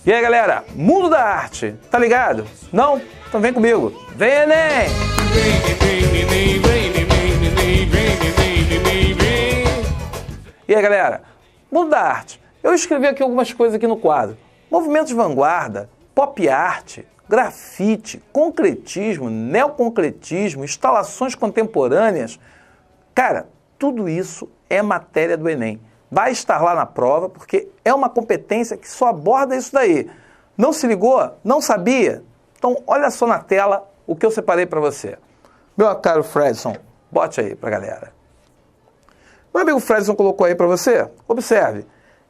E aí, galera, mundo da arte, tá ligado? Não? Então vem comigo. Vem, Enem! E aí, galera, mundo da arte. Eu escrevi aqui algumas coisas aqui no quadro. Movimentos de vanguarda, pop art, grafite, concretismo, neoconcretismo, instalações contemporâneas. Cara, tudo isso é matéria do Enem. Vai estar lá na prova, porque é uma competência que só aborda isso daí. Não se ligou? Não sabia? Então, olha só na tela o que eu separei para você. Meu caro Fredson, bote aí para a galera. Meu amigo Fredson colocou aí para você? Observe.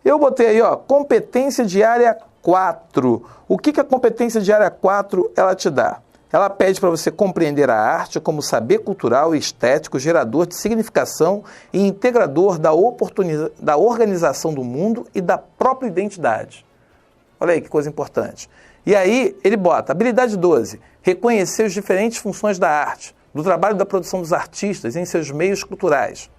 Eu botei aí, ó, competência de área 4. O que a competência de área 4 ela te dá? Ela pede para você compreender a arte como saber cultural e estético, gerador de significação e integrador da organização do mundo e da própria identidade. Olha aí que coisa importante. E aí ele bota, habilidade 12, reconhecer as diferentes funções da arte, do trabalho da produção dos artistas em seus meios culturais.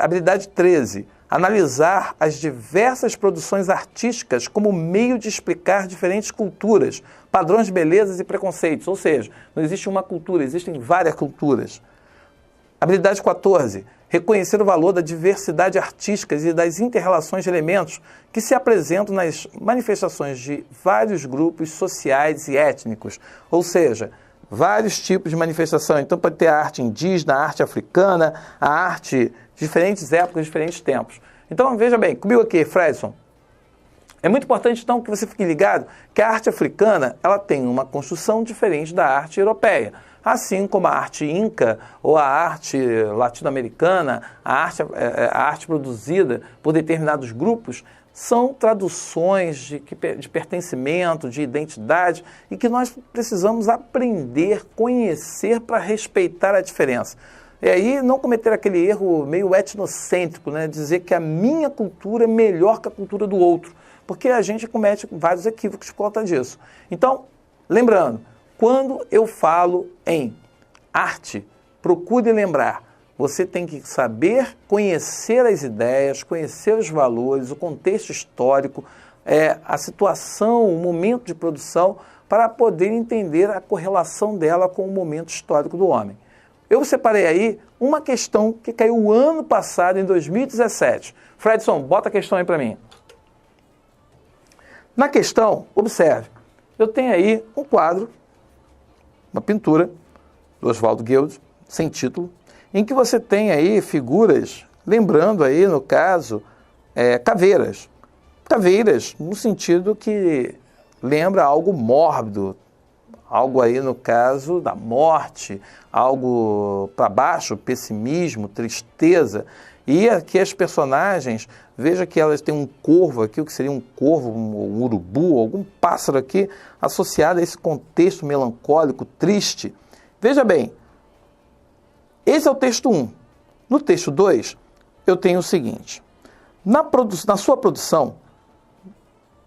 Habilidade 13, analisar as diversas produções artísticas como meio de explicar diferentes culturas, padrões de belezas e preconceitos. Ou seja, não existe uma cultura, existem várias culturas. Habilidade 14, reconhecer o valor da diversidade artística e das inter-relações de elementos que se apresentam nas manifestações de vários grupos sociais e étnicos. Ou seja, vários tipos de manifestação. Então pode ter a arte indígena, a arte africana, a arte de diferentes épocas, diferentes tempos. Então veja bem, comigo aqui, Fredson. É muito importante então que você fique ligado que a arte africana ela tem uma construção diferente da arte europeia. Assim como a arte inca ou a arte latino-americana, a arte produzida por determinados grupos, são traduções de pertencimento, de identidade, e que nós precisamos aprender, conhecer para respeitar a diferença. E aí não cometer aquele erro meio etnocêntrico, né? Dizer que a minha cultura é melhor que a cultura do outro, porque a gente comete vários equívocos por conta disso. Então, lembrando, quando eu falo em arte, procure lembrar, você tem que saber conhecer as ideias, conhecer os valores, o contexto histórico, a situação, o momento de produção, para poder entender a correlação dela com o momento histórico do homem. Eu separei aí uma questão que caiu ano passado, em 2017. Fredson, bota a questão aí para mim. Na questão, observe, eu tenho aí um quadro, uma pintura do Oswald Guild, sem título, em que você tem aí figuras, lembrando aí, no caso, caveiras. Caveiras no sentido que lembra algo mórbido, algo aí no caso da morte, algo para baixo, pessimismo, tristeza. E aqui as personagens, veja que elas têm um corvo aqui, o que seria um corvo, um urubu, algum pássaro aqui, associado a esse contexto melancólico, triste. Veja bem, esse é o texto 1. No texto 2, eu tenho o seguinte. Na sua produção,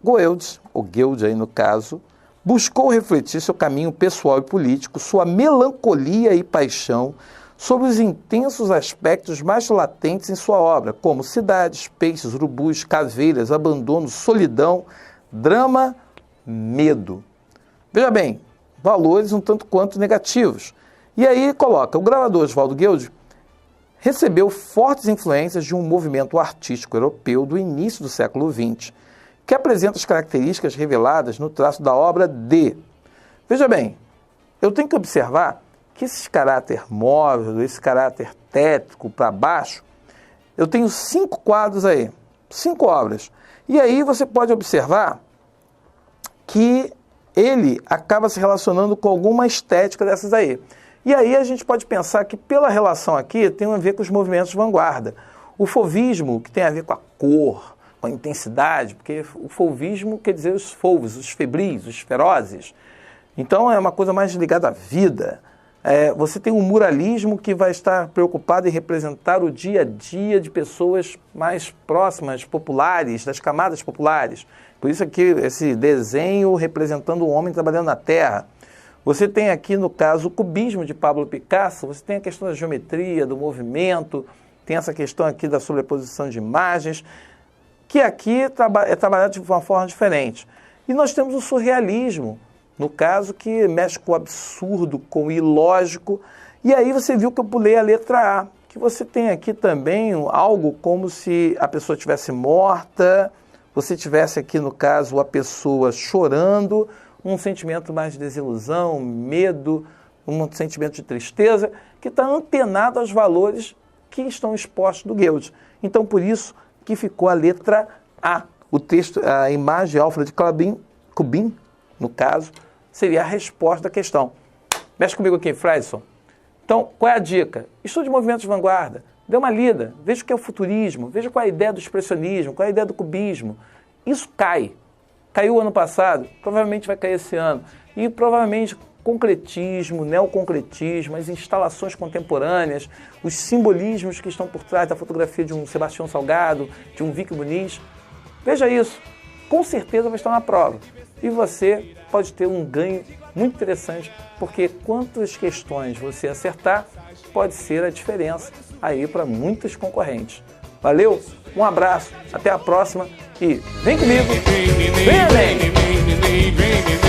Goeldi, ou Guild aí no caso, buscou refletir seu caminho pessoal e político, sua melancolia e paixão sobre os intensos aspectos mais latentes em sua obra, como cidades, peixes, urubus, caveiras, abandono, solidão, drama, medo. Veja bem, valores um tanto quanto negativos. E aí ele coloca, o gravador Oswald Guild recebeu fortes influências de um movimento artístico europeu do início do século XX, que apresenta as características reveladas no traço da obra de... Veja bem, eu tenho que observar que esse caráter móvel, esse caráter tétrico para baixo, eu tenho 5 quadros aí, 5 obras. E aí você pode observar que ele acaba se relacionando com alguma estética dessas aí. E aí a gente pode pensar que pela relação aqui tem a ver com os movimentos de vanguarda. O fauvismo, que tem a ver com a cor, com a intensidade, porque o fauvismo quer dizer os fauves, os febris, os ferozes. Então é uma coisa mais ligada à vida. Você tem um muralismo que vai estar preocupado em representar o dia a dia de pessoas mais próximas, populares, das camadas populares. Por isso aqui esse desenho representando o homem trabalhando na terra. Você tem aqui, no caso, o cubismo de Pablo Picasso, você tem a questão da geometria, do movimento, tem essa questão aqui da sobreposição de imagens. que aqui é trabalhado de uma forma diferente. E nós temos o surrealismo, no caso, que mexe com o absurdo, com o ilógico. E aí você viu que eu pulei a letra A, que você tem aqui também algo como se a pessoa estivesse morta, você tivesse aqui, no caso, a pessoa chorando, um sentimento mais de desilusão, medo, um sentimento de tristeza, que está antenado aos valores que estão expostos do Goethe. Então, por isso que ficou a letra A. O texto, a imagem de Alfred Kubin, no caso, seria a resposta da questão. Mexe comigo aqui, Freidson. Então, qual é a dica? Estude movimentos de vanguarda, dê uma lida, veja o que é o futurismo, veja qual é a ideia do expressionismo, qual é a ideia do cubismo. Isso cai. Caiu ano passado, provavelmente vai cair esse ano. E provavelmente concretismo, neoconcretismo, as instalações contemporâneas, os simbolismos que estão por trás da fotografia de um Sebastião Salgado, de um Vic Muniz. Veja isso. Com certeza vai estar na prova. E você pode ter um ganho muito interessante, porque quantas questões você acertar, pode ser a diferença aí para muitos concorrentes. Valeu, um abraço, até a próxima e vem comigo, vem além!